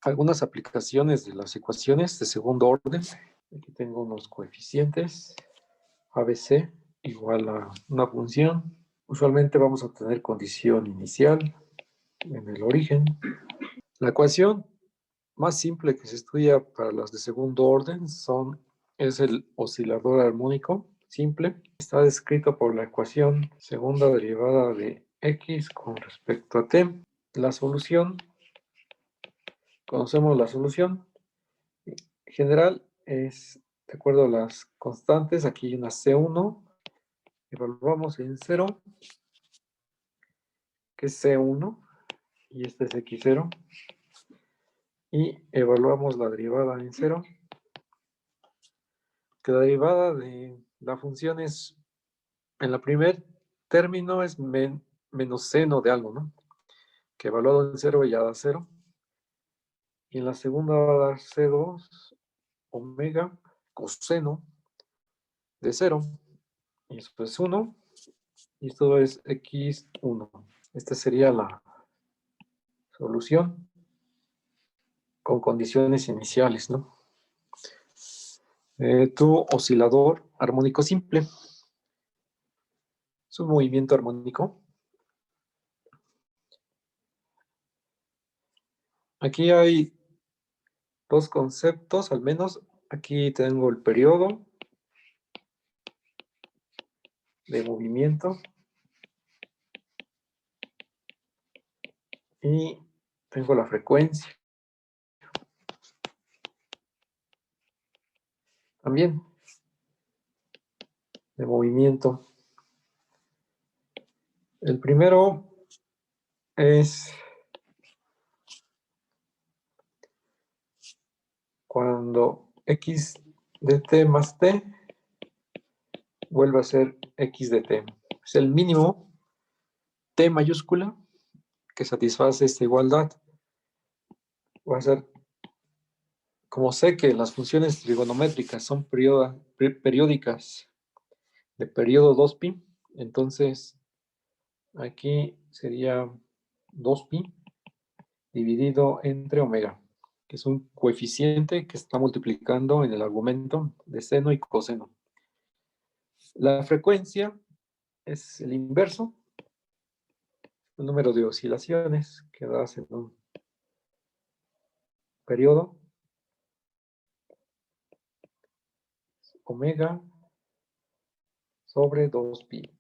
algunas aplicaciones de las ecuaciones de segundo orden. Aquí tengo unos coeficientes. ABC igual a una función. Usualmente vamos a tener condición inicial en el origen. La ecuación más simple que se estudia para las de segundo orden es el oscilador armónico simple. Está descrito por la ecuación segunda derivada de x con respecto a t. La solución, conocemos la solución general, es de acuerdo a las constantes. Aquí hay una C1, evaluamos en 0, que es C1, y este es X0, y evaluamos la derivada en 0, que la derivada de la función es, en el primer término es menos seno de algo, ¿no? Que evaluado en 0 ya da 0, y en la segunda va a dar C2 omega coseno de 0, y esto es 1, y esto es X1. Esta sería la solución con condiciones iniciales, ¿no? Tu oscilador armónico simple es un movimiento armónico. Aquí hay dos conceptos, al menos. Aquí tengo el periodo de movimiento y tengo la frecuencia también de movimiento. El primero es cuando x de t más t vuelve a ser x de t. Es el mínimo t mayúscula que satisface esta igualdad. Va a ser, como sé que las funciones trigonométricas son periódicas de periodo 2pi, entonces aquí sería 2pi dividido entre omega, que es un coeficiente que está multiplicando en el argumento de seno y coseno. La frecuencia es el inverso, el número de oscilaciones que das en un periodo, omega sobre 2pi.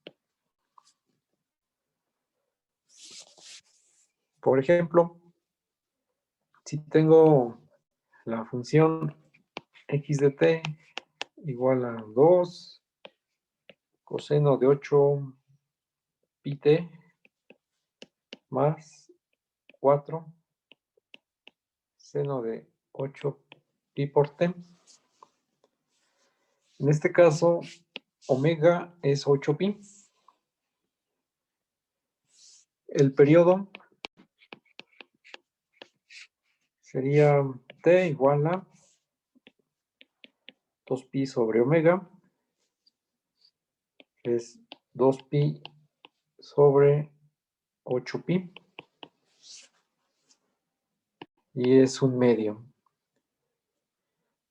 Por ejemplo, si tengo la función x de t igual a 2 coseno de 8 pi t más 4 seno de 8 pi por t. En este caso, omega es 8 pi. El periodo sería t igual a 2 pi sobre omega, que es 2 pi sobre 8 pi, y es un medio.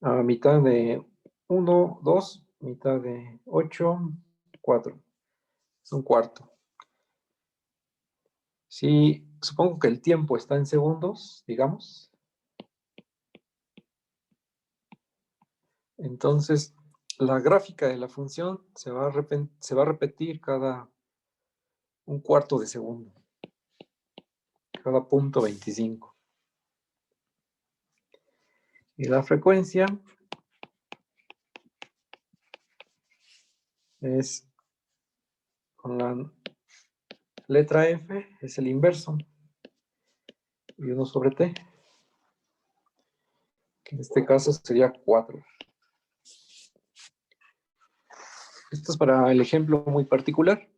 A mitad de 1, 2, mitad de 8, 4. Es un cuarto. Si supongo que el tiempo está en segundos, digamos, entonces la gráfica de la función se va a repetir cada un cuarto de segundo, cada punto 25. Y la frecuencia es con la letra F, es el inverso, y 1 sobre t, que en este caso sería 4. Esto es para el ejemplo muy particular.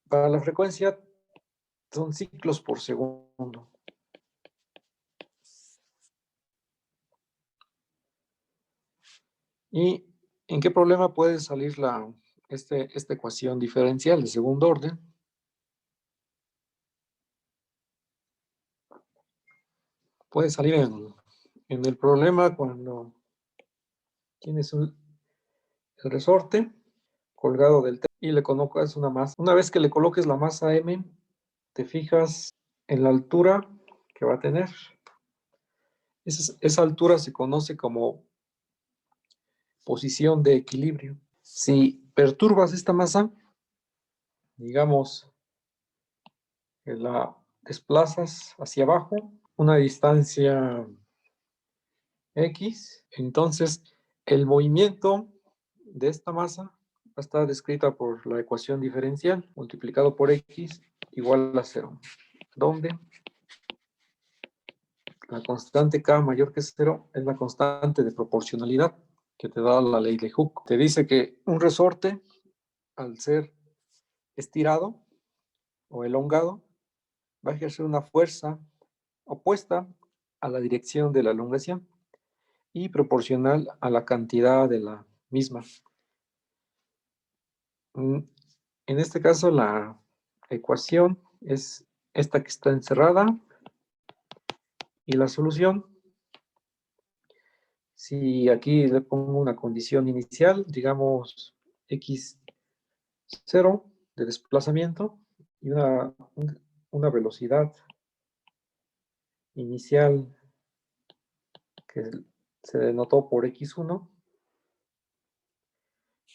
Para la frecuencia son ciclos por segundo. ¿Y en qué problema puede salir esta ecuación diferencial de segundo orden? puede salir en el problema cuando tienes el resorte colgado del techo y le colocas una masa. Una vez que le coloques la masa M, te fijas en la altura que va a tener. Esa altura se conoce como posición de equilibrio. Si perturbas esta masa, digamos que la desplazas hacia abajo, una distancia X, entonces el movimiento de esta masa va a estar descrita por la ecuación diferencial multiplicado por X igual a 0, donde la constante K mayor que 0 es la constante de proporcionalidad que te da la ley de Hooke. Te dice que un resorte, al ser estirado o elongado, va a ejercer una fuerza opuesta a la dirección de la elongación y proporcional a la cantidad de la misma. En este caso, la ecuación es esta que está encerrada y la solución, si aquí le pongo una condición inicial, digamos x0 de desplazamiento y una velocidad inicial que se denotó por x1,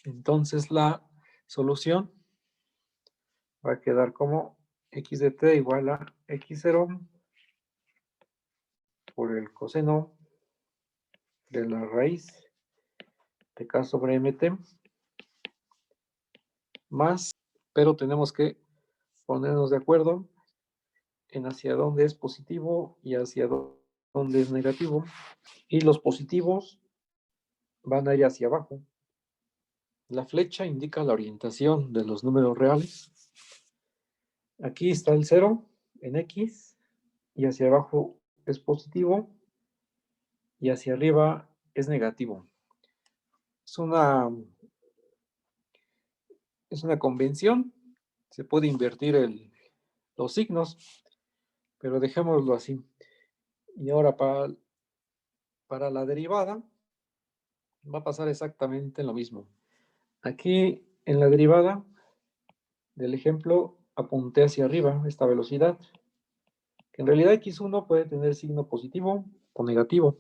entonces la solución va a quedar como x de t igual a x0 por el coseno de la raíz de k sobre mt más, pero tenemos que ponernos de acuerdo en hacia dónde es positivo y hacia dónde es negativo, y los positivos van a ir hacia abajo. La flecha indica la orientación de los números reales. Aquí está el 0 en X, y hacia abajo es positivo, y hacia arriba es negativo. Es una convención, se puede invertir los signos, pero dejémoslo así. Y ahora para la derivada va a pasar exactamente lo mismo. Aquí en la derivada del ejemplo apunté hacia arriba esta velocidad, que en realidad x1 puede tener signo positivo o negativo.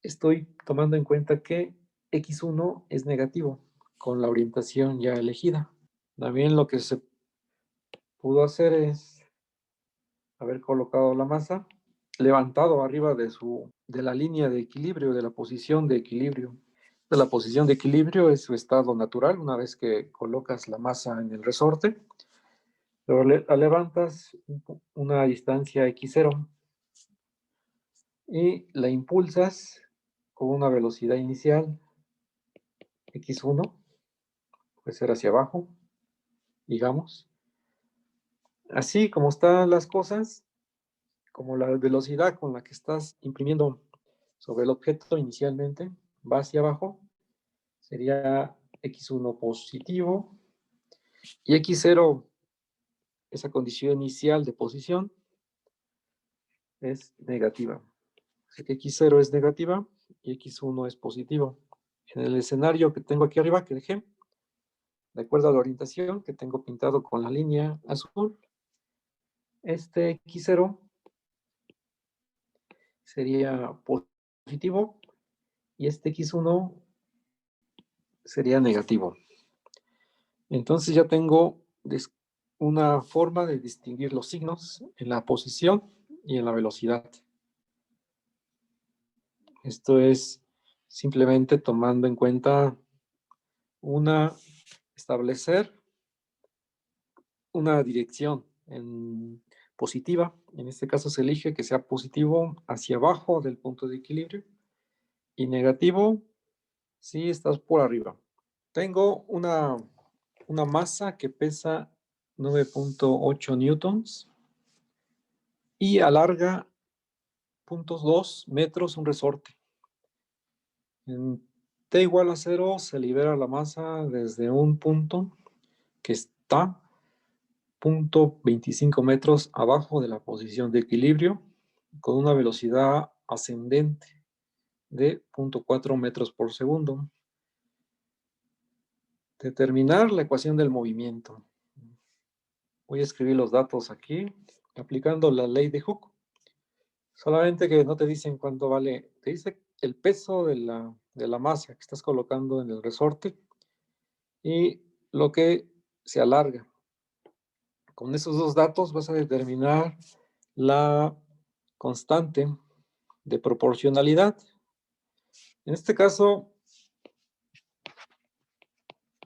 Estoy tomando en cuenta que x1 es negativo con la orientación ya elegida. También lo que se pudo hacer es haber colocado la masa levantado arriba de la línea de equilibrio, de la posición de equilibrio. La posición de equilibrio es su estado natural una vez que colocas la masa en el resorte. Pero la levantas una distancia x0 y la impulsas con una velocidad inicial x1, puede ser hacia abajo, digamos. Así como están las cosas, como la velocidad con la que estás imprimiendo sobre el objeto inicialmente va hacia abajo, sería x1 positivo y x0, esa condición inicial de posición, es negativa. Así que x0 es negativa y x1 es positivo. En el escenario que tengo aquí arriba, que dejé, de acuerdo a la orientación que tengo pintado con la línea azul, este x0 sería positivo y este x1 sería negativo. Entonces ya tengo una forma de distinguir los signos en la posición y en la velocidad. Esto es simplemente tomando en cuenta establecer una dirección positiva. En este caso se elige que sea positivo hacia abajo del punto de equilibrio y negativo si estás por arriba. Tengo una masa que pesa 9.8 newtons y alarga 0.2 metros un resorte. En T igual a 0 se libera la masa desde un punto que está 0.25 metros abajo de la posición de equilibrio con una velocidad ascendente de 0.4 metros por segundo. Determinar la ecuación del movimiento. Voy a escribir los datos aquí, aplicando la ley de Hooke. Solamente que no te dicen cuánto vale, te dice el peso de la masa que estás colocando en el resorte y lo que se alarga. Con esos dos datos vas a determinar la constante de proporcionalidad. En este caso,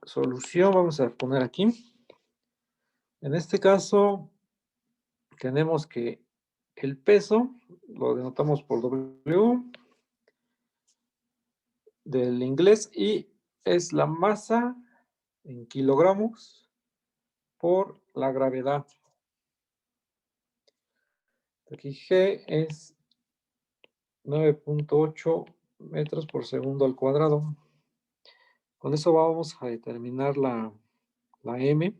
solución, vamos a poner aquí. En este caso, tenemos que el peso lo denotamos por W del inglés y es la masa en kilogramos por la gravedad. Aquí G es 9.8 metros por segundo al cuadrado. Con eso vamos a determinar la M,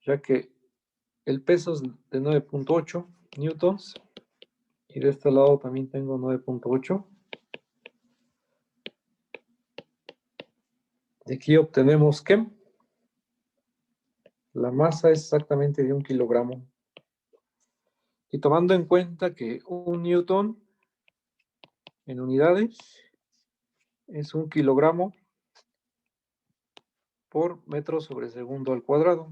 ya que el peso es de 9.8 newtons y de este lado también tengo 9.8. De aquí obtenemos que la masa es exactamente de 1 kilogramo. Y tomando en cuenta que un newton en unidades es 1 kilogramo por metro sobre segundo al cuadrado.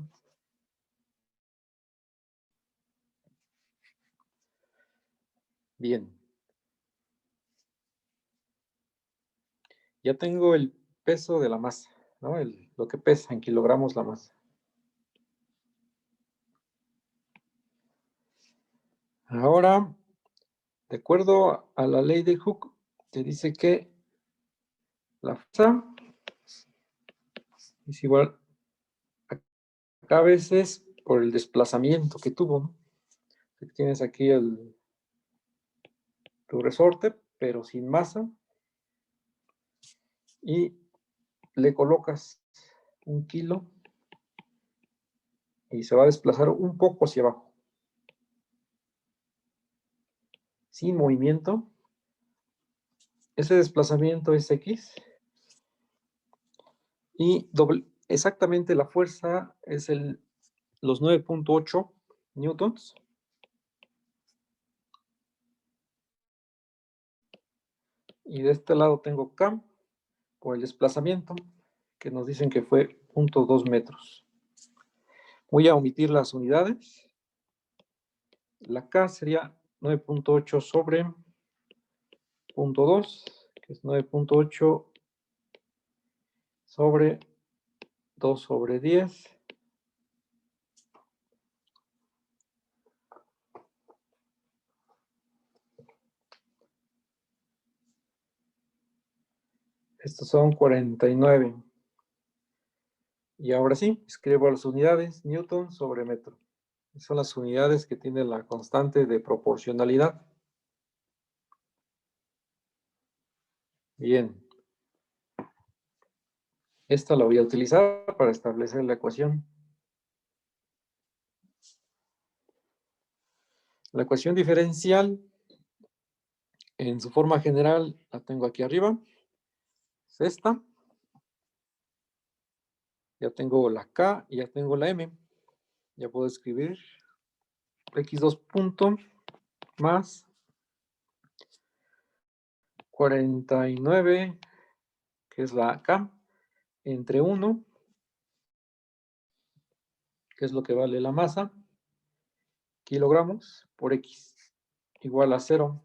Bien. Ya tengo el peso de la masa, ¿no? Lo que pesa en kilogramos la masa. Ahora, de acuerdo a la ley de Hooke, te dice que la fuerza es igual acá a veces por el desplazamiento que tuvo, ¿no? Tienes aquí tu resorte, pero sin masa, y le colocas 1 kilo y se va a desplazar un poco hacia abajo. Sin movimiento. Ese desplazamiento es X. Y exactamente la fuerza es los 9.8 newtons. Y de este lado tengo K por el desplazamiento, que nos dicen que fue 0.2 metros. Voy a omitir las unidades. La K sería 9.8 sobre 0.2, que es 9.8 sobre 2 sobre 10. Estos son 49. Y ahora sí, escribo las unidades, newton sobre metro. Son las unidades que tiene la constante de proporcionalidad. Bien. Esta la voy a utilizar para establecer la ecuación. La ecuación diferencial, en su forma general, la tengo aquí arriba. Es esta. Ya tengo la K y ya tengo la M. Ya puedo escribir x2 punto más 49, que es la K, entre 1, que es lo que vale la masa, kilogramos por X, igual a 0.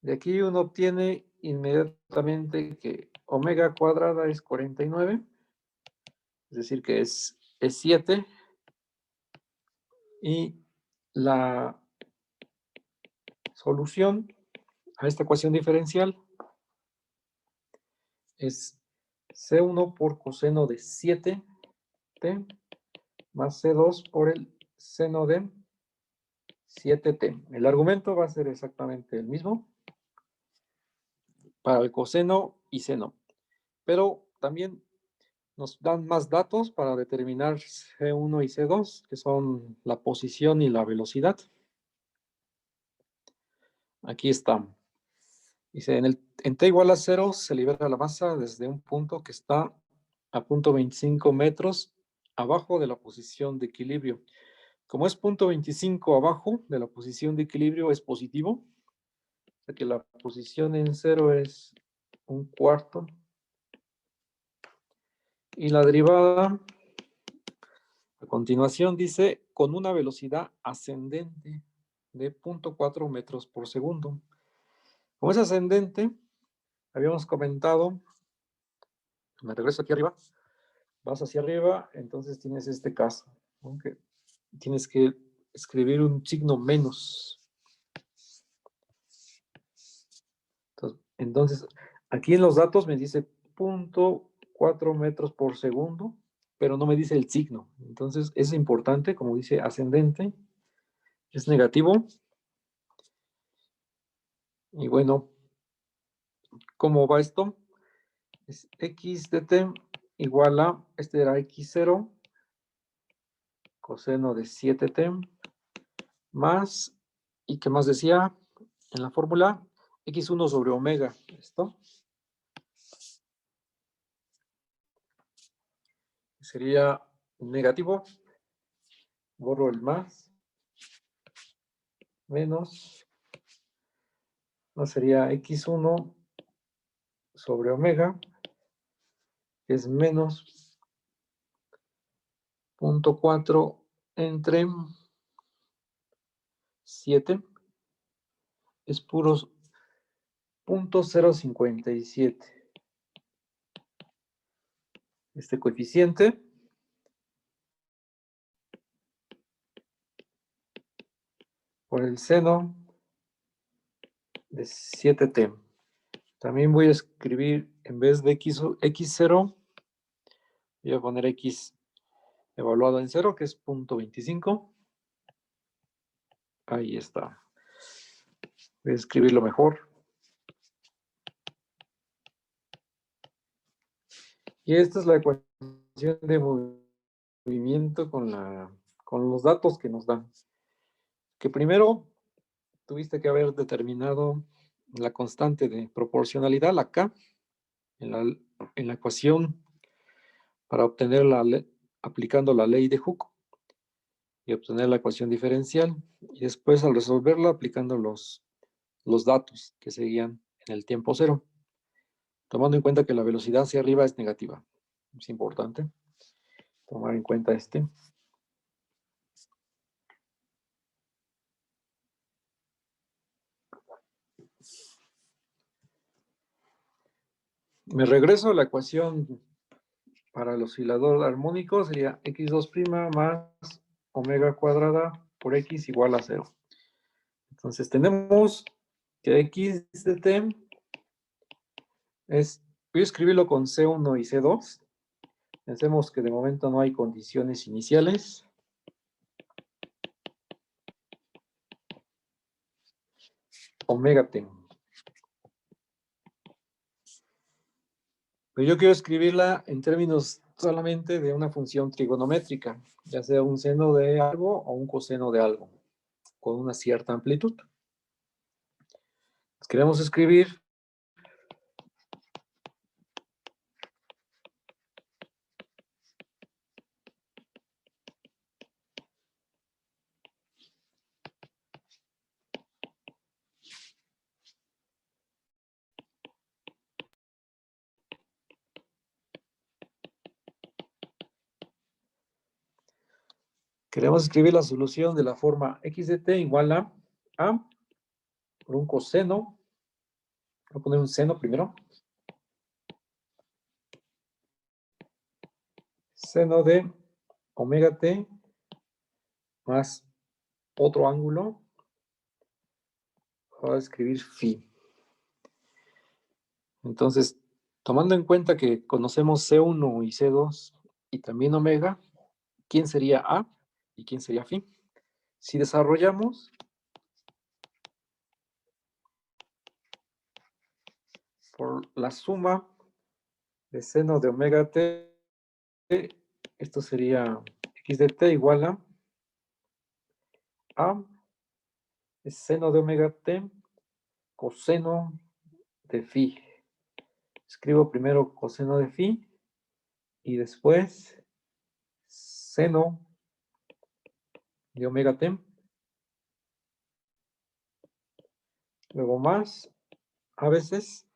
De aquí uno obtiene inmediatamente que omega cuadrada es 49, es decir que es 7, y la solución a esta ecuación diferencial es C1 por coseno de 7t más C2 por el seno de 7t. El argumento va a ser exactamente el mismo para el coseno y seno. Pero también Nos dan más datos para determinar C1 y C2, que son la posición y la velocidad. Aquí está. Dice, en T igual a 0 se libera la masa desde un punto que está a 0.25 metros abajo de la posición de equilibrio. Como es 0.25 abajo de la posición de equilibrio, es positivo. O sea que la posición en 0 es 1/4. Y la derivada, a continuación, dice, con una velocidad ascendente de 0.4 metros por segundo. Como es ascendente, habíamos comentado, me regreso aquí arriba, vas hacia arriba, entonces tienes este caso, ¿no? Que tienes que escribir un signo menos. Entonces, aquí en los datos me dice 0.4 metros por segundo, pero no me dice el signo. Entonces, es importante, como dice ascendente, es negativo. Y bueno, ¿cómo va esto? Es x de t igual a, este era x0, coseno de 7t, más, ¿y qué más decía en la fórmula? X1 sobre omega, ¿esto? Sería negativo, borro el más, menos, no sería x1 sobre omega, que es menos 0.4 entre 7, es puros 0.057. Este coeficiente por el seno de 7t. También voy a escribir, en vez de x0, voy a poner x evaluado en 0, que es 0.25. Ahí está. Voy a escribirlo mejor. Y esta es la ecuación de movimiento con los datos que nos dan. Que primero tuviste que haber determinado la constante de proporcionalidad, la K, en la ecuación para obtener aplicando la ley de Hooke y obtener la ecuación diferencial. Y después al resolverla aplicando los datos que seguían en el tiempo cero, tomando en cuenta que la velocidad hacia arriba es negativa. Es importante tomar en cuenta este. Me regreso a la ecuación para el oscilador armónico, sería x2' más omega cuadrada por x igual a 0. Entonces tenemos que x de t es, voy a escribirlo con C1 y C2. Pensemos que de momento no hay condiciones iniciales. Omega t. Pero yo quiero escribirla en términos solamente de una función trigonométrica, ya sea un seno de algo o un coseno de algo, con una cierta amplitud. Queremos escribir la solución de la forma x de t igual a por un coseno. Voy a poner un seno primero. Seno de omega t más otro ángulo. Voy a escribir phi. Entonces, tomando en cuenta que conocemos C1 y C2 y también omega, ¿quién sería A y quién sería phi? Si desarrollamos por la suma de seno de omega t esto sería x de t igual a seno de omega t coseno de phi. Escribo primero coseno de phi y después seno de omega t. Luego más, a veces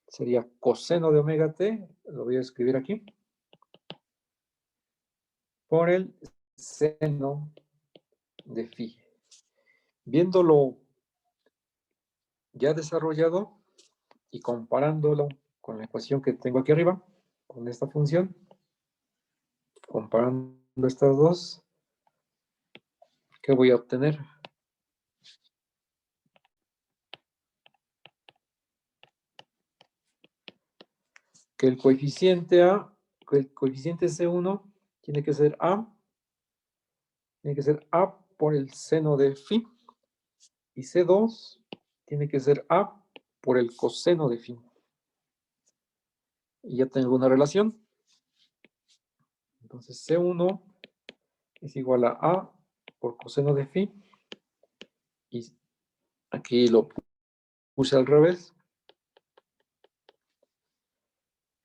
sería coseno de omega t, lo voy a escribir aquí, por el seno de phi. Viéndolo ya desarrollado y comparándolo con la ecuación que tengo aquí arriba, con esta función, comparando estas dos, ¿qué voy a obtener? Que el coeficiente C1 tiene que ser A por el seno de phi, y C2 tiene que ser A por el coseno de phi. Y ya tengo una relación. Entonces C1 es igual a A por coseno de phi, y aquí lo puse al revés.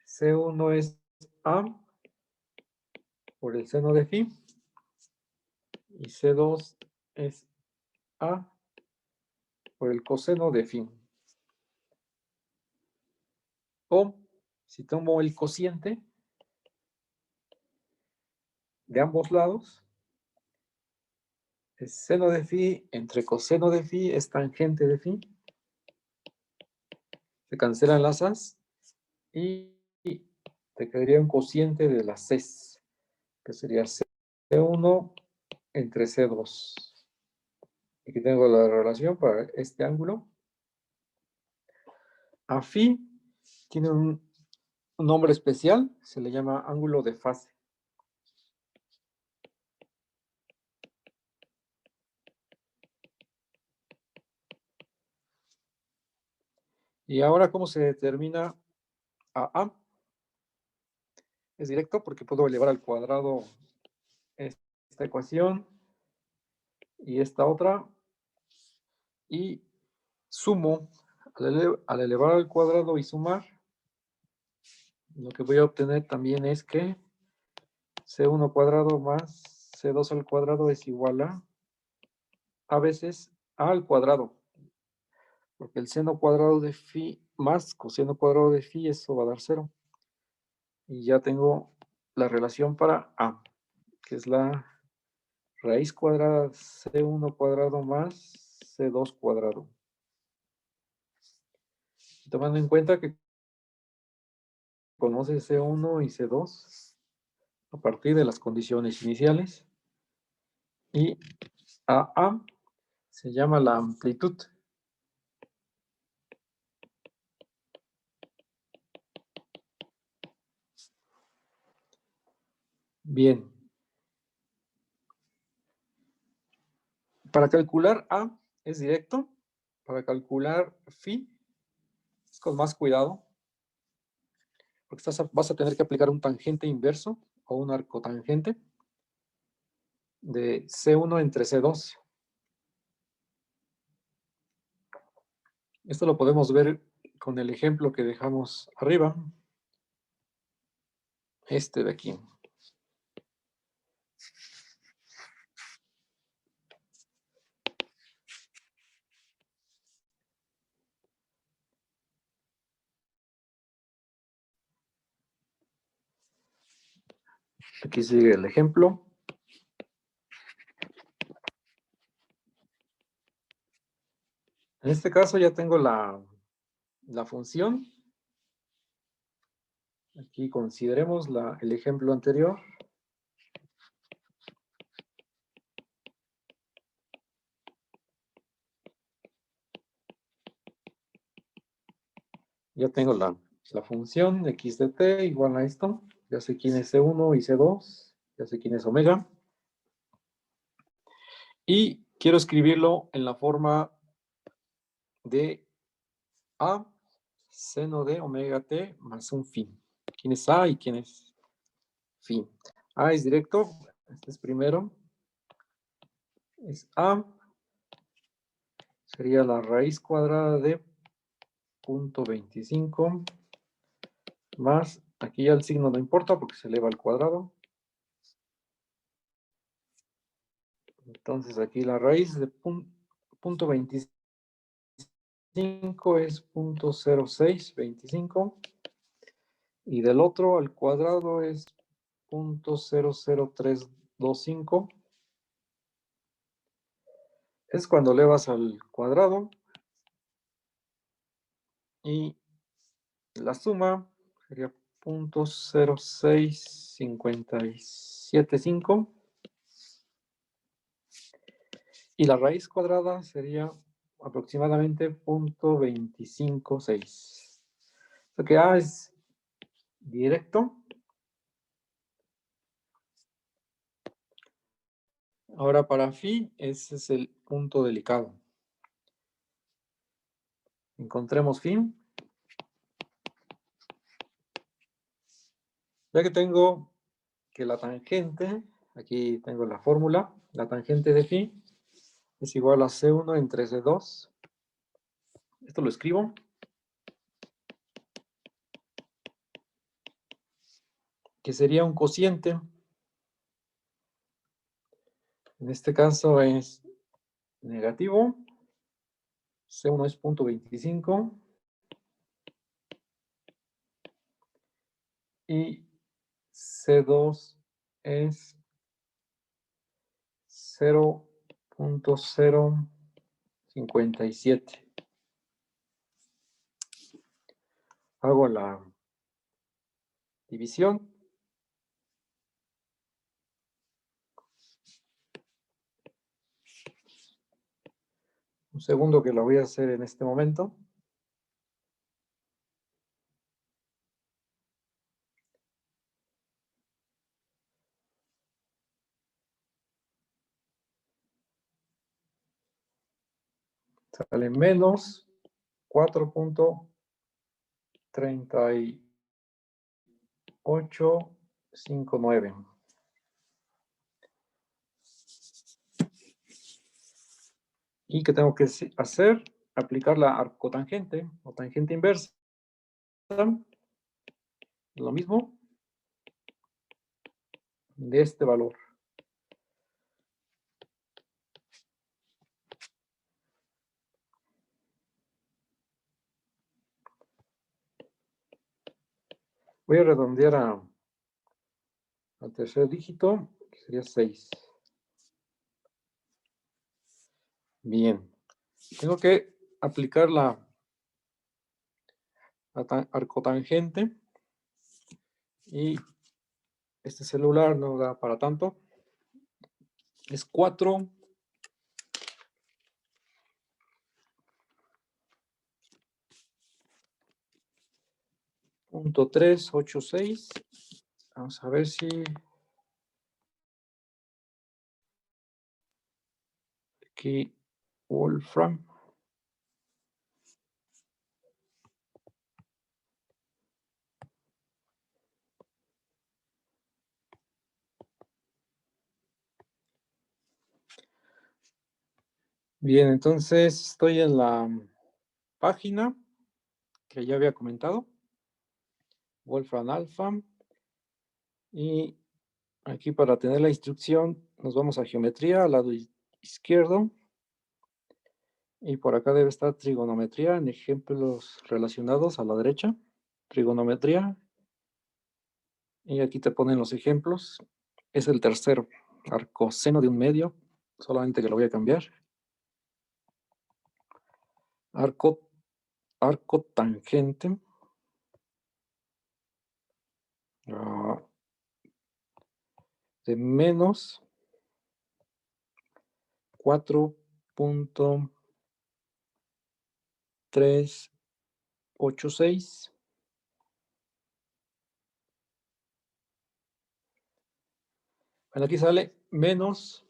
C1 es A por el seno de phi, y C2 es A por el coseno de phi. O si tomo el cociente de ambos lados, el seno de phi entre coseno de phi es tangente de phi. Se cancelan las as y te quedaría un cociente de las Cs, que sería C1 entre C2. Aquí tengo la relación para este ángulo. A phi tiene un nombre especial, se le llama ángulo de fase. Y ahora, ¿cómo se determina a? Es directo porque puedo elevar al cuadrado esta ecuación y esta otra, y sumo al elevar al cuadrado y sumar, lo que voy a obtener también es que C1 cuadrado más C2 al cuadrado es igual a veces A al cuadrado, porque el seno cuadrado de phi más coseno cuadrado de phi, eso va a dar 0. Y ya tengo la relación para A, que es la raíz cuadrada C1 cuadrado más C2 cuadrado. Tomando en cuenta que conoce C1 y C2 a partir de las condiciones iniciales, y AA se llama la amplitud. Bien. Para calcular A es directo. Para calcular phi es con más cuidado, porque vas a tener que aplicar un tangente inverso o un arcotangente de C1 entre C2. Esto lo podemos ver con el ejemplo que dejamos arriba, este de aquí. Aquí sigue el ejemplo. En este caso ya tengo la función. Aquí consideremos el ejemplo anterior. Ya tengo la función x de t igual a esto. Ya sé quién es C1 y C2. Ya sé quién es omega. Y quiero escribirlo en la forma de A seno de omega t más un phi. ¿Quién es A y quién es Phi. A es directo, este es primero. Es A. Sería la raíz cuadrada de 0.25 más, aquí ya el signo no importa porque se eleva al cuadrado. Entonces aquí la raíz de 0.25 es 0.0625 y del otro al cuadrado es 0.00325. Es cuando elevas al cuadrado y la suma sería 0.06575 y la raíz cuadrada sería aproximadamente 0.256. Lo que A es directo. Ahora para phi, ese es el punto delicado. Encontremos phi. Ya que tengo que la tangente, aquí tengo la fórmula, la tangente de phi es igual a C1 entre C2. Esto lo escribo. Que sería un cociente. En este caso es negativo. C1 es 0.25. Y C2 es 0.057. Hago la división. Un segundo que lo voy a hacer en este momento. Sale menos 4.3859. ¿Y qué tengo que hacer? Aplicar la arcotangente o tangente inversa. Lo mismo de este valor. Voy a redondear al tercer dígito, que sería 6. Bien. Tengo que aplicar la arcotangente y este celular no da para tanto. Es 4.386. Vamos a ver si aquí Wolfram. Bien, entonces estoy en la página que ya había comentado, Wolfram Alpha, y aquí para tener la instrucción nos vamos a geometría al lado izquierdo, y por acá debe estar trigonometría en ejemplos relacionados a la derecha, trigonometría, y aquí te ponen los ejemplos, es el tercero, arcoseno de un medio, solamente que lo voy a cambiar, arco tangente, de menos 4.386. Bueno, aquí sale menos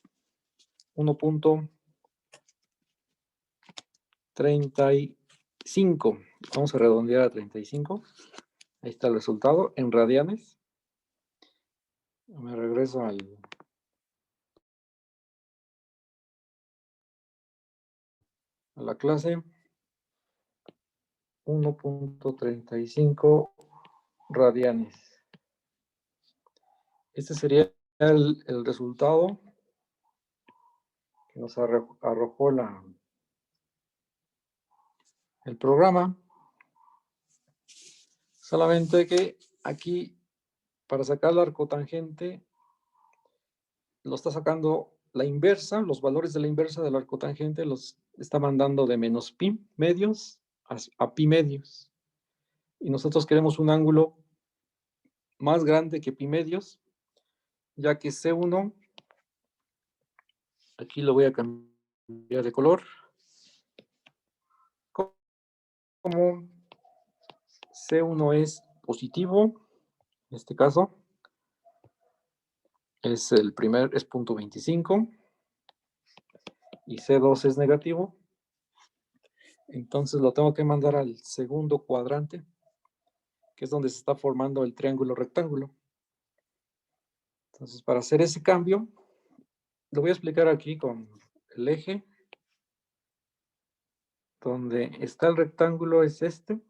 1.35. Vamos a redondear a 35. Ahí está el resultado en radianes. Me regreso a la clase. 1.35 radianes. Este sería el resultado que nos arrojó el programa. Solamente que aquí, para sacar la arcotangente, lo está sacando la inversa, los valores de la inversa de la arcotangente los está mandando de menos pi medios a pi medios. Y nosotros queremos un ángulo más grande que pi medios, ya que C1, aquí lo voy a cambiar de color, como C1 es positivo, en este caso, es el primer, es 0.25, y C2 es negativo, entonces lo tengo que mandar al segundo cuadrante, que es donde se está formando el triángulo rectángulo. Entonces, para hacer ese cambio, lo voy a explicar aquí con el eje, donde está el rectángulo es este,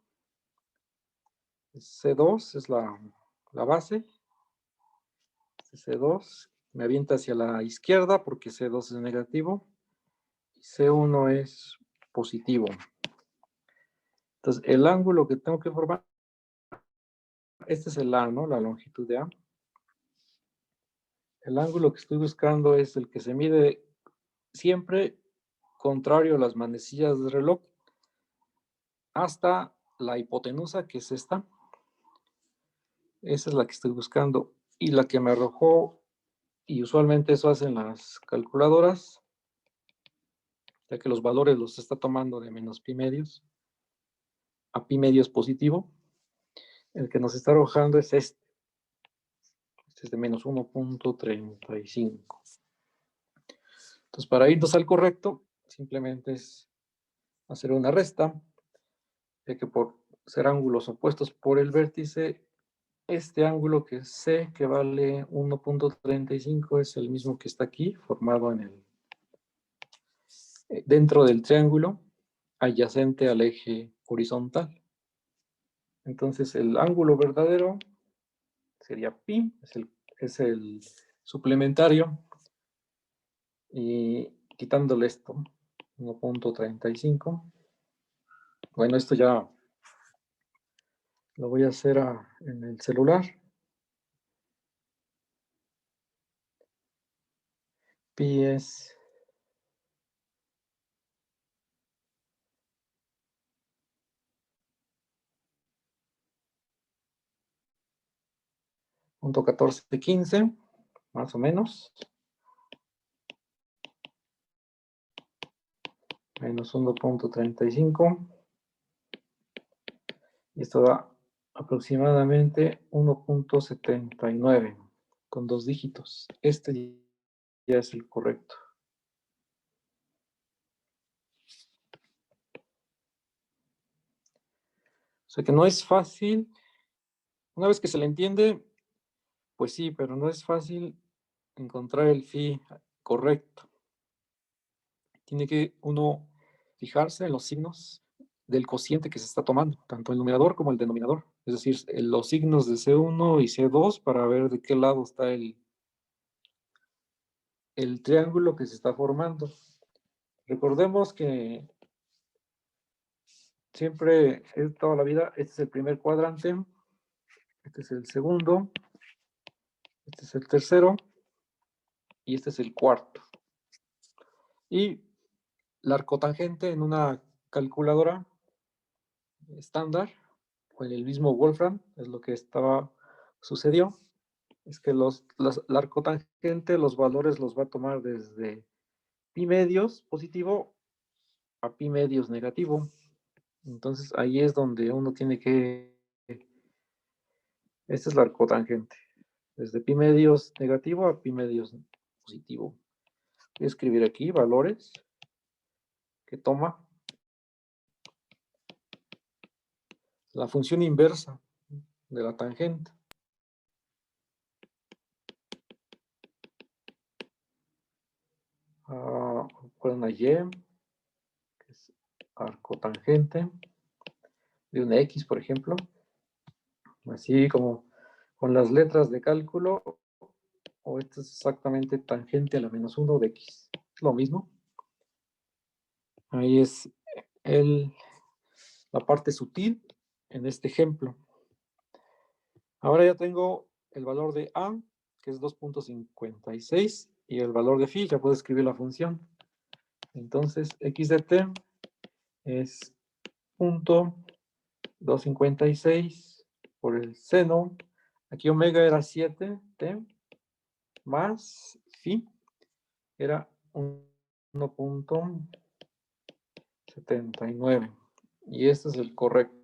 C2 es la base, C2 me avienta hacia la izquierda porque C2 es negativo, y C1 es positivo. Entonces, el ángulo que tengo que formar, este es el A, ¿no? La longitud de A. El ángulo que estoy buscando es el que se mide siempre contrario a las manecillas del reloj hasta la hipotenusa, que es esta. Esa es la que estoy buscando. Y la que me arrojó, y usualmente eso hacen las calculadoras, ya que los valores los está tomando de menos pi medios a pi medios positivo. El que nos está arrojando es este. Este es de menos 1.35. Entonces, para irnos al correcto, simplemente es hacer una resta, ya que por ser ángulos opuestos por el vértice, este ángulo que es C, que vale 1.35, es el mismo que está aquí, formado dentro del triángulo, adyacente al eje horizontal. Entonces, el ángulo verdadero sería pi, es el suplementario, y quitándole esto, 1.35. Bueno, esto ya lo voy a hacer en el celular. Pi es 0.1415, más o menos, menos 1.35, y esto da aproximadamente 1.79, con 2 dígitos. Este ya es el correcto. O sea que no es fácil, una vez que se le entiende, pues sí, pero no es fácil encontrar el phi correcto. Tiene que uno fijarse en los signos del cociente que se está tomando, tanto el numerador como el denominador. Es decir, los signos de C1 y C2 para ver de qué lado está el triángulo que se está formando. Recordemos que siempre, toda la vida, este es el primer cuadrante, este es el segundo, este es el tercero y este es el cuarto. Y la arcotangente en una calculadora estándar, o en el mismo Wolfram, es lo que sucedió, es que la arcotangente, los valores los va a tomar desde pi medios positivo a pi medios negativo. Entonces ahí es donde uno tiene que, esta es la arcotangente, desde pi medios negativo a pi medios positivo. Voy a escribir aquí valores que toma la función inversa de la tangente. una Y, que es arco tangente de una X, por ejemplo. Así como con las letras de cálculo, o esto es exactamente tangente a la menos 1 de X. Es lo mismo. Ahí es la parte sutil en este ejemplo. Ahora ya tengo el valor de A, que es 2.56, y el valor de phi, ya puedo escribir la función. Entonces, x de t es 0.256 por el seno. Aquí omega era 7t, más phi era 1.79. Y este es el correcto.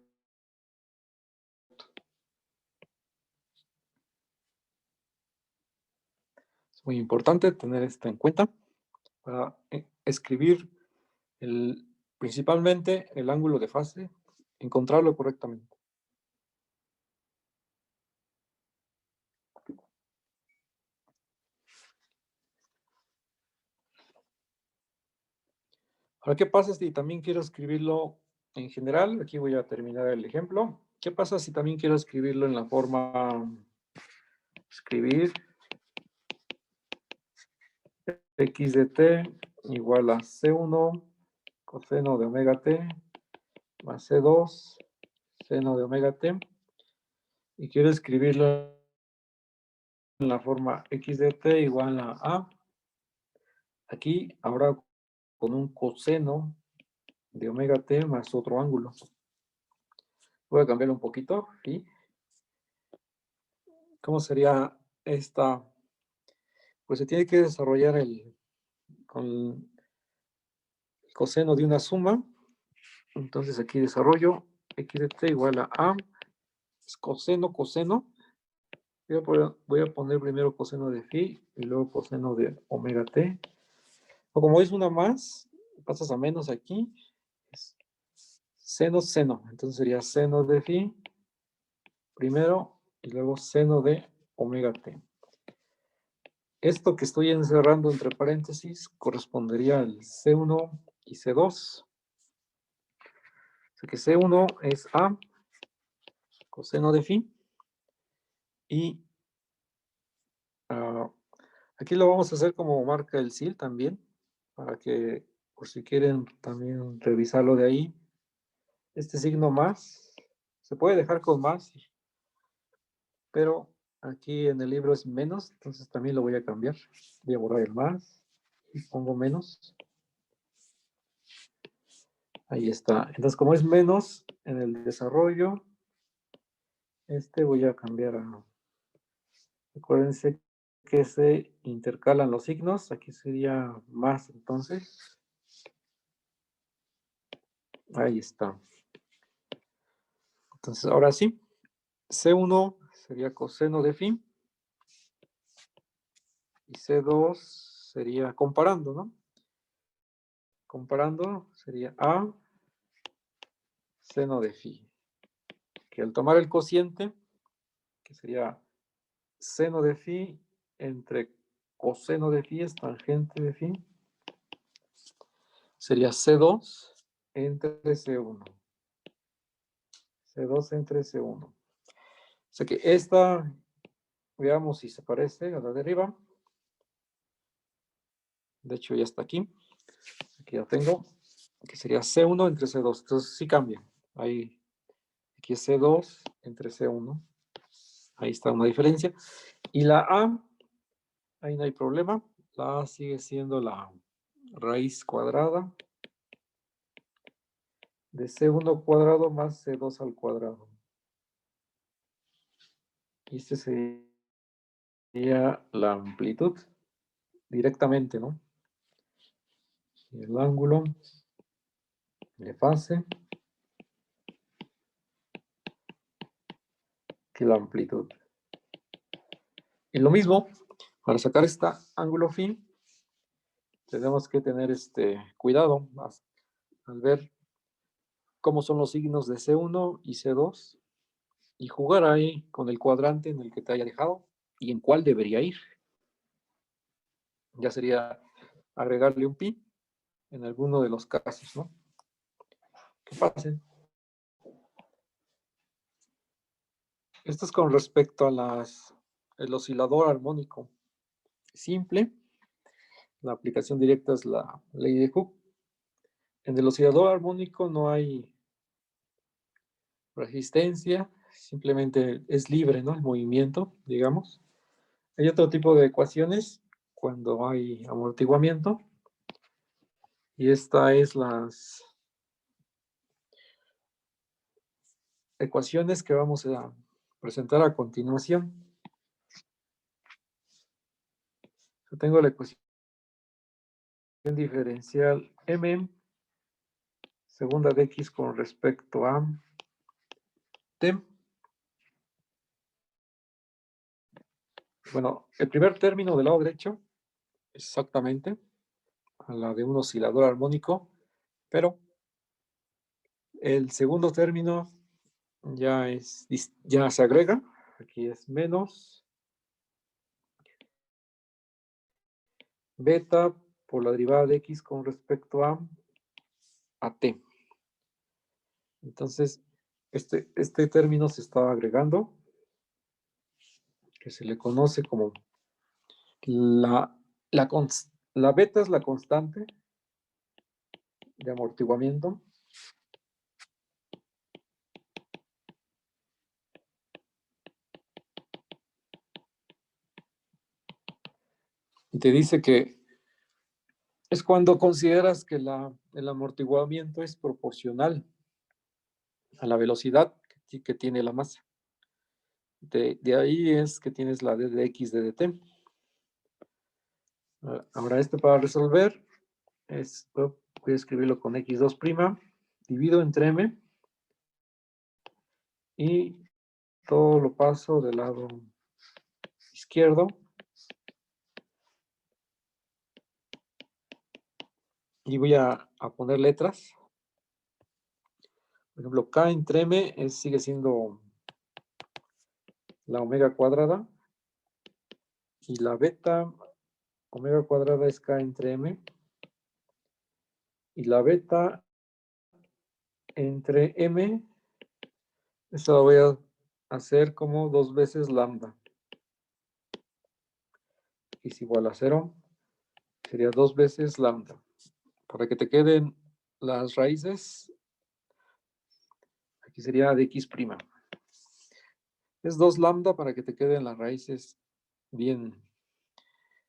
Es muy importante tener esto en cuenta para escribir principalmente el ángulo de fase, encontrarlo correctamente. Ahora, ¿qué pasa si también quiero escribirlo en general? Aquí voy a terminar el ejemplo. ¿Qué pasa si también quiero escribirlo en la forma, escribir x de t igual a c1 coseno de omega t más c2 seno de omega t, y quiero escribirlo en la forma x de t igual a aquí ahora con un coseno de omega t más otro ángulo. Voy a cambiarlo un poquito. ¿Sí? ¿Cómo sería esta? Pues se tiene que desarrollar con el coseno de una suma. Entonces aquí desarrollo x de t igual a es coseno, coseno. Voy a poner primero coseno de phi y luego coseno de omega t. O como es una más, pasas a menos aquí. Es seno, seno. Entonces sería seno de phi primero y luego seno de omega t. Esto que estoy encerrando entre paréntesis correspondería al C1 y C2. O sea que C1 es A coseno de phi. Y aquí lo vamos a hacer como marca el SIL también, para que por si quieren también revisarlo de ahí. Este signo más, se puede dejar con más, pero aquí en el libro es menos, entonces también lo voy a cambiar. Voy a borrar el más y pongo menos. Ahí está. Entonces, como es menos en el desarrollo, voy a cambiar a... Acuérdense que se intercalan los signos. Aquí sería más, entonces. Ahí está. Entonces, ahora sí. C1 sería coseno de phi. Y C2 sería comparando, ¿no? Comparando sería A seno de phi. Que al tomar el cociente, que sería seno de phi entre coseno de phi es tangente de phi, sería C2 entre C1. C2 entre C1. O sea que esta, veamos si se parece a la de arriba. De hecho, ya está aquí. Aquí ya tengo, que sería C1 entre C2. Entonces sí cambia. Ahí, aquí es C2 entre C1. Ahí está una diferencia. Y la A, ahí no hay problema. La A sigue siendo la raíz cuadrada de C1 cuadrado más C2 al cuadrado. Y este sería la amplitud directamente, ¿no? Y el ángulo de fase que la amplitud. Y lo mismo, para sacar este ángulo phi, tenemos que tener cuidado al ver cómo son los signos de C1 y C2 y jugar ahí con el cuadrante en el que te haya dejado y en cuál debería ir. Ya sería agregarle un pi en alguno de los casos, ¿no? Que pasen. Esto es con respecto a el oscilador armónico simple. La aplicación directa es la ley de Hooke. En el oscilador armónico no hay resistencia, simplemente es libre, ¿no? El movimiento, digamos. Hay otro tipo de ecuaciones cuando hay amortiguamiento. Y esta es las ecuaciones que vamos a presentar a continuación. Yo tengo la ecuación diferencial m, segunda de x con respecto a t. Bueno, el primer término del lado derecho, exactamente, a la de un oscilador armónico, pero el segundo término ya se agrega. Aquí es menos beta por la derivada de x con respecto a t. Entonces, este término se está agregando, que se le conoce como la beta es la constante de amortiguamiento. Y te dice que es cuando consideras que el amortiguamiento es proporcional a la velocidad que tiene la masa. De ahí es que tienes la d de x de dt. Ahora para resolver, voy a escribirlo con x2', divido entre m y todo lo paso del lado izquierdo. Y voy a poner letras. Por ejemplo, k entre m sigue siendo la omega cuadrada. Y la beta omega cuadrada es k entre m. Y la beta entre m, eso lo voy a hacer como 2 veces lambda. Es igual a 0. Sería 2 veces lambda. Para que te queden las raíces, aquí sería de x'. Es 2 lambda para que te queden las raíces bien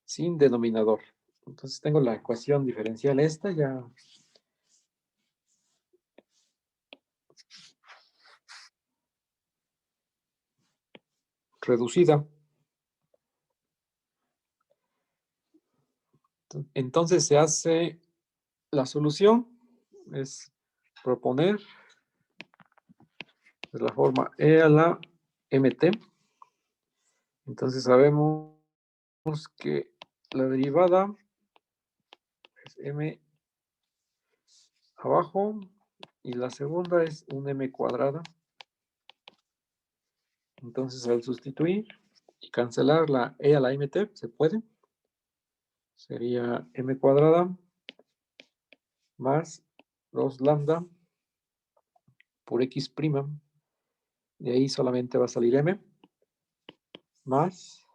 sin denominador. Entonces tengo la ecuación diferencial esta ya reducida. Entonces se hace la solución, es proponer de la forma e a la mt. Entonces sabemos que la derivada es m abajo y la segunda es un m cuadrada. Entonces al sustituir y cancelar la e a la mt, se puede. Sería m cuadrada más 2 lambda por x'. De ahí solamente va a salir m más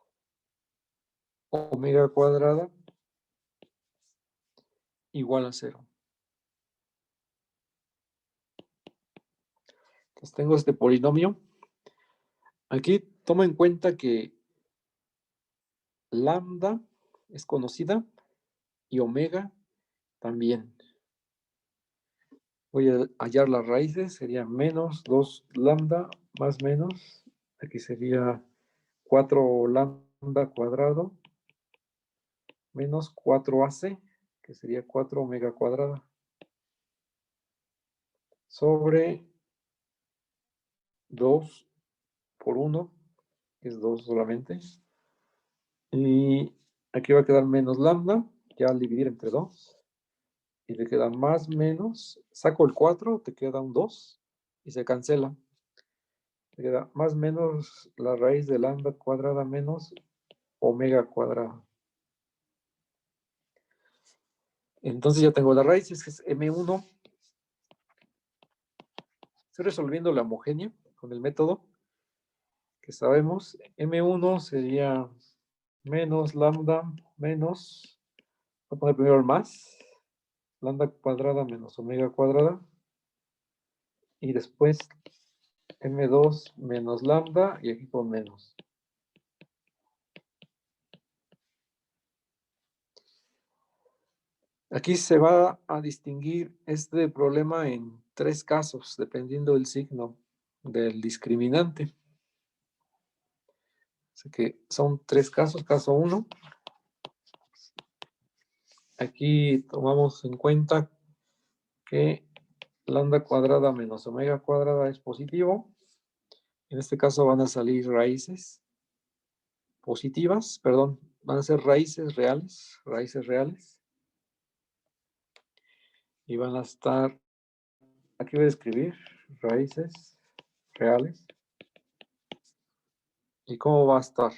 omega cuadrada igual a 0. Entonces tengo este polinomio. Aquí toma en cuenta que lambda es conocida y omega también. Voy a hallar las raíces, sería menos 2 lambda más menos. Aquí sería 4 lambda cuadrado menos 4ac, que sería 4 omega cuadrada, sobre 2 por 1, que es 2 solamente. Y aquí va a quedar menos lambda, ya al dividir entre 2. Y le queda más menos, saco el 4, te queda un 2 y se cancela. Te queda más menos la raíz de lambda cuadrada menos omega cuadrada. Entonces ya tengo las raíces, que es M1. Estoy resolviendo la homogénea con el método que sabemos. M1 sería menos lambda menos, voy a poner primero el más, lambda cuadrada menos omega cuadrada. Y después M2 menos lambda y aquí con menos. Aquí se va a distinguir este problema en 3 casos, dependiendo del signo del discriminante. Así que son 3 casos. Caso 1. Aquí tomamos en cuenta que lambda cuadrada menos omega cuadrada es positivo. En este caso van a salir raíces positivas, perdón, van a ser raíces reales, y van a estar, aquí voy a escribir raíces reales. ¿Y cómo va a estar?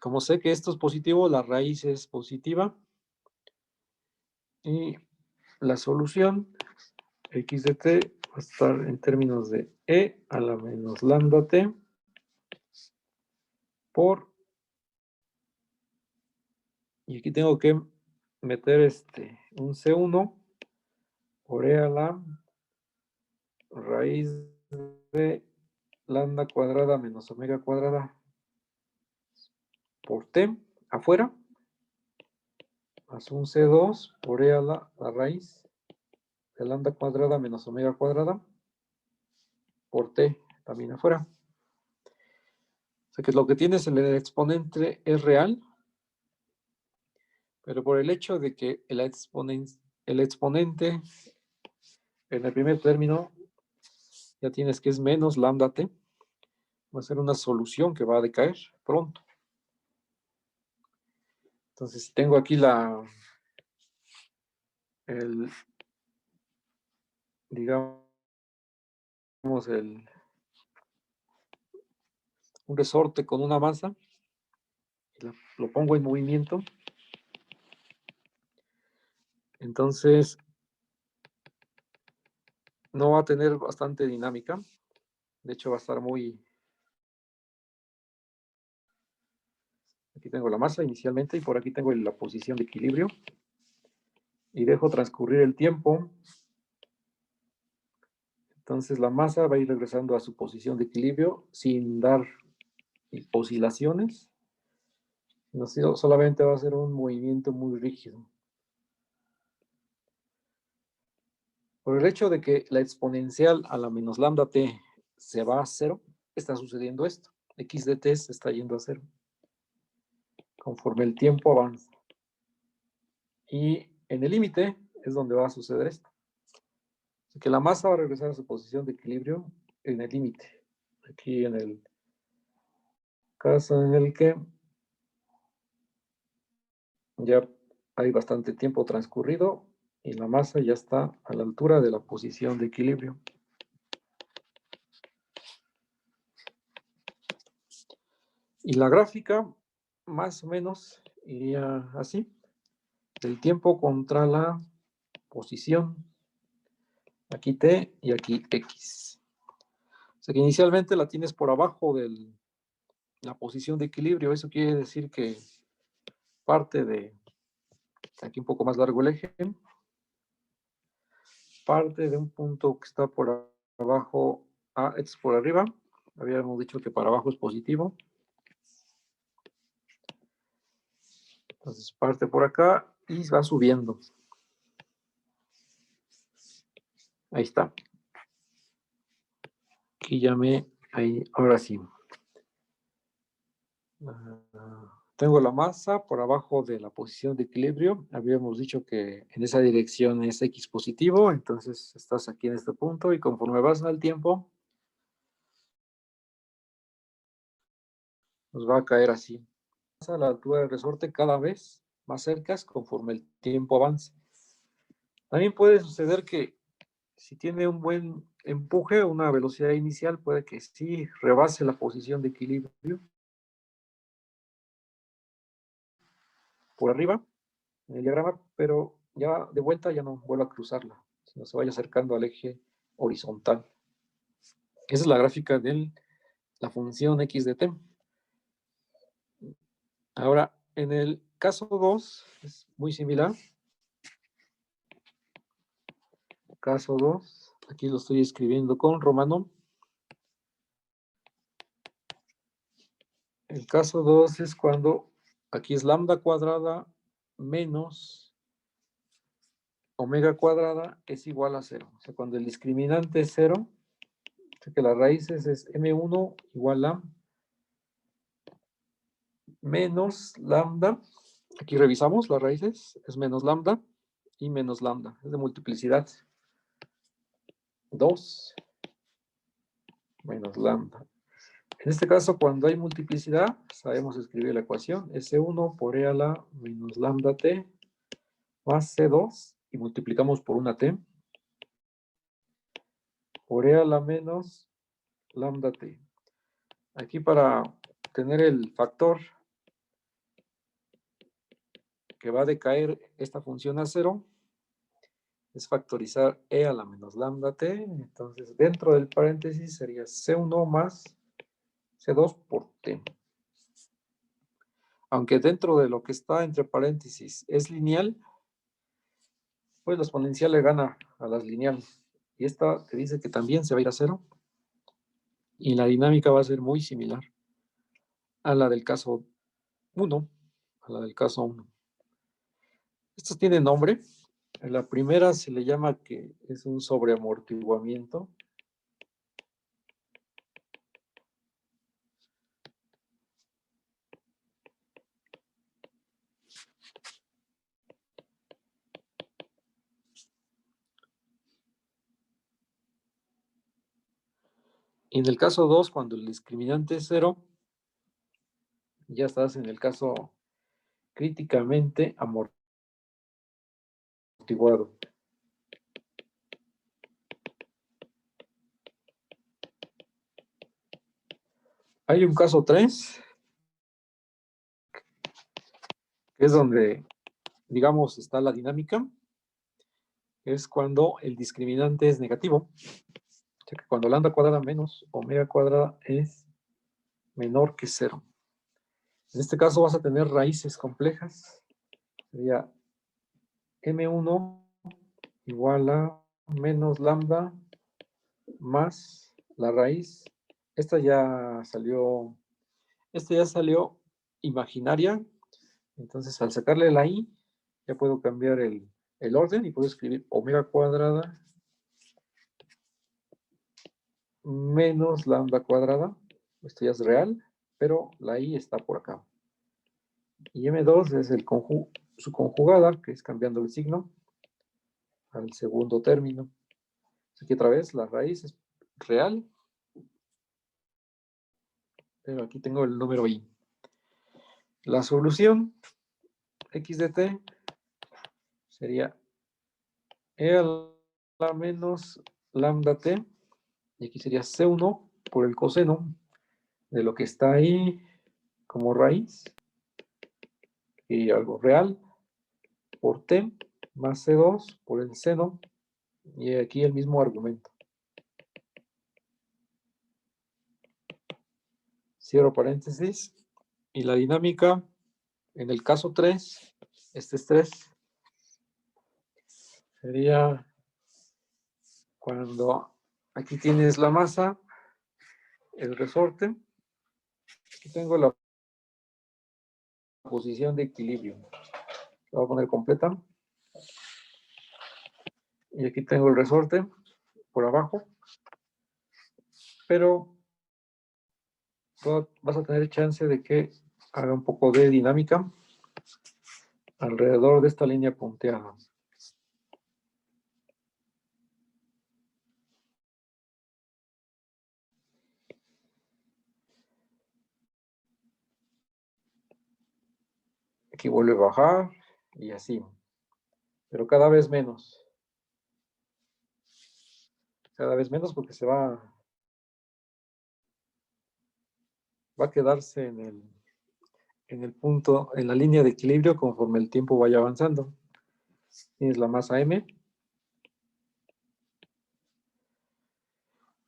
Como sé que esto es positivo, la raíz es positiva. Y la solución, x de t, va a estar en términos de e a la menos lambda t por, y aquí tengo que meter un C1 por e a la raíz de lambda cuadrada menos omega cuadrada por t afuera, más un C2 por e a la raíz de lambda cuadrada menos omega cuadrada por t también afuera. O sea que lo que tienes en el exponente es real, pero por el hecho de que el exponente en el primer término ya tienes que es menos lambda t, va a ser una solución que va a decaer pronto. Entonces, si tengo aquí digamos, un resorte con una masa, y lo pongo en movimiento, entonces no va a tener bastante dinámica. De hecho, va a estar muy... Aquí tengo la masa inicialmente y por aquí tengo la posición de equilibrio. Y dejo transcurrir el tiempo. Entonces la masa va a ir regresando a su posición de equilibrio sin dar oscilaciones. No, solamente va a ser un movimiento muy rígido. Por el hecho de que la exponencial a la menos lambda t se va a cero, está sucediendo esto. X de t se está yendo a cero conforme el tiempo avanza. Y en el límite es donde va a suceder esto. Así que la masa va a regresar a su posición de equilibrio en el límite. Aquí en el caso en el que ya hay bastante tiempo transcurrido y la masa ya está a la altura de la posición de equilibrio. Y la gráfica más o menos iría así. El tiempo contra la posición. Aquí t y aquí x. O sea que inicialmente la tienes por abajo de la posición de equilibrio. Eso quiere decir que parte de, aquí un poco más largo el eje, parte de un punto que está por abajo a x por arriba. Habíamos dicho que para abajo es positivo. Entonces parte por acá y va subiendo. Ahí está. Aquí ya ahora sí. Tengo la masa por abajo de la posición de equilibrio. Habíamos dicho que en esa dirección es x positivo, entonces estás aquí en este punto y conforme vas al tiempo, nos va a caer así. A la altura del resorte cada vez más cerca conforme el tiempo avanza. También puede suceder que si tiene un buen empuje, una velocidad inicial, puede que sí rebase la posición de equilibrio. por arriba en el diagrama, pero ya de vuelta ya no vuelva a cruzarla, sino se vaya acercando al eje horizontal. Esa es la gráfica de la función x de t. Ahora, en el caso 2 es muy similar. Caso 2, aquí lo estoy escribiendo con romano. El caso 2 es cuando aquí es lambda cuadrada menos omega cuadrada es igual a 0. O sea, cuando el discriminante es 0, o sea que las raíces es m1 igual a menos lambda. Aquí revisamos las raíces, es menos lambda y menos lambda. Es de multiplicidad. 2 menos lambda. En este caso, cuando hay multiplicidad, sabemos escribir la ecuación. S1 por E a la menos lambda t más C2 y multiplicamos por una t por E a la menos lambda t. Aquí para tener el factor que va a decaer esta función a 0, es factorizar E a la menos lambda t. Entonces, dentro del paréntesis sería C1 más C2 por t. Aunque dentro de lo que está entre paréntesis es lineal, pues la exponencial le gana a las lineales. Y esta te dice que también se va a ir a 0. Y la dinámica va a ser muy similar a la del caso 1. A la del caso 1. Estos tienen nombre. En la primera se le llama que es un sobreamortiguamiento. Y en el caso 2, cuando el discriminante es 0, ya estás en el caso críticamente amortiguado. Hay un caso 3, que es donde, digamos, está la dinámica. Es cuando el discriminante es negativo. O sea que cuando lambda cuadrada menos omega cuadrada es menor que 0. En este caso vas a tener raíces complejas. Sería m1 igual a menos lambda más la raíz. Esta ya salió imaginaria. Entonces, al sacarle la i, ya puedo cambiar el orden y puedo escribir omega cuadrada menos lambda cuadrada. Esto ya es real, pero la i está por acá. Y m2 es su conjugada, que es cambiando el signo al segundo término. Aquí otra vez la raíz es real, pero aquí tengo el número i. La solución x de t sería e a la menos lambda t, y aquí sería c1 por el coseno de lo que está ahí como raíz, y algo real, por t, más c2 por el seno, y aquí el mismo argumento. Cierro paréntesis, y la dinámica, en el caso 3, este es 3, sería cuando aquí tienes la masa, el resorte, aquí tengo la posición de equilibrio. La voy a poner completa. Y aquí tengo el resorte por abajo. Pero vas a tener chance de que haga un poco de dinámica alrededor de esta línea punteada. Aquí vuelve a bajar y así. Pero cada vez menos. Cada vez menos porque va a quedarse en el punto, en la línea de equilibrio conforme el tiempo vaya avanzando. Tienes la masa M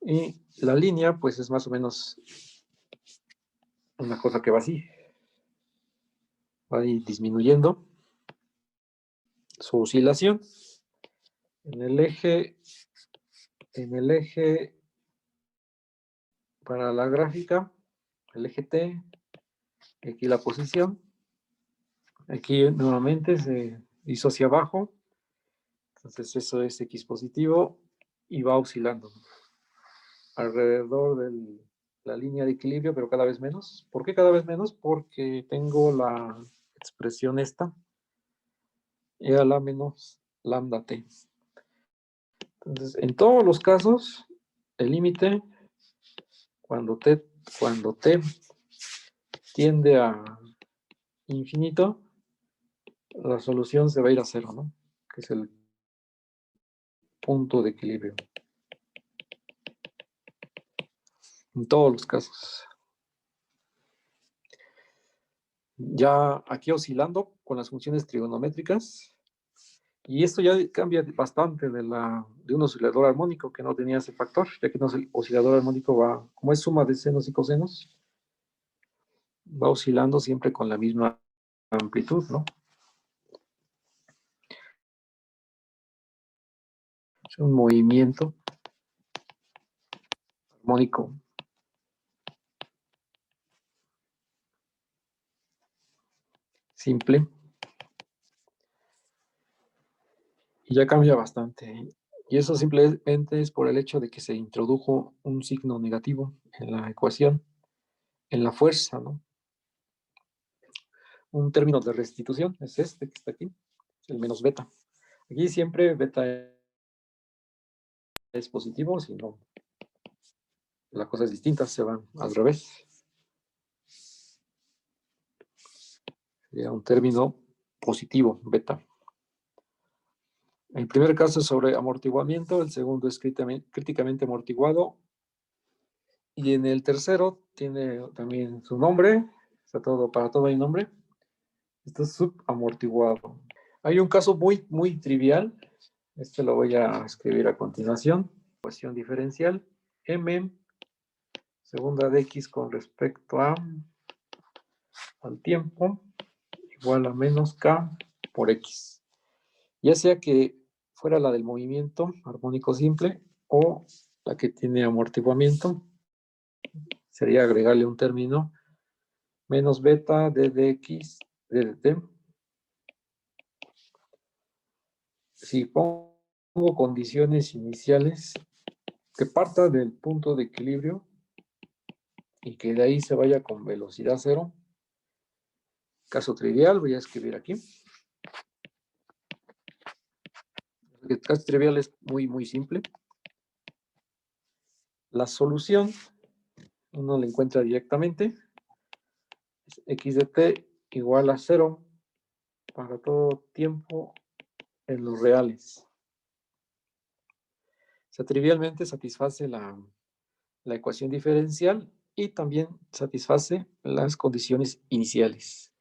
y la línea pues es más o menos una cosa que va así, va a ir disminuyendo su oscilación. En el eje para la gráfica, el eje T, aquí la posición, aquí nuevamente se hizo hacia abajo, entonces eso es X positivo y va oscilando alrededor de la línea de equilibrio, pero cada vez menos. ¿Por qué cada vez menos? Porque tengo la expresión esta, e a la menos lambda t. Entonces, en todos los casos, el límite, cuando t tiende a infinito, la solución se va a ir a cero, ¿no? Que es el punto de equilibrio. En todos los casos. Ya aquí oscilando con las funciones trigonométricas. Y esto ya cambia bastante de un oscilador armónico que no tenía ese factor, ya que un oscilador armónico va, como es suma de senos y cosenos, va oscilando siempre con la misma amplitud, ¿no? Es un movimiento armónico simple y ya cambia bastante. Y eso simplemente es por el hecho de que se introdujo un signo negativo en la ecuación, en la fuerza, ¿no? Un término de restitución es este que está aquí, el menos beta. Aquí siempre beta es positivo, si no, la cosa es distinta, se van al revés. Sería un término positivo, beta. El primer caso es sobre amortiguamiento, el segundo es críticamente amortiguado, y en el tercero tiene también su nombre, está todo, para todo hay nombre, esto es subamortiguado. Hay un caso muy trivial, este lo voy a escribir a continuación, ecuación diferencial, m, segunda de x con respecto al tiempo, igual a menos k por x. Ya sea que fuera la del movimiento armónico simple o la que tiene amortiguamiento, sería agregarle un término menos beta d de x d de t. Si pongo condiciones iniciales que parta del punto de equilibrio y que de ahí se vaya con velocidad cero, caso trivial, voy a escribir aquí. El caso trivial es muy simple. La solución uno la encuentra directamente. Es x de t igual a 0 para todo tiempo en los reales. O sea, trivialmente satisface la ecuación diferencial y también satisface las condiciones iniciales.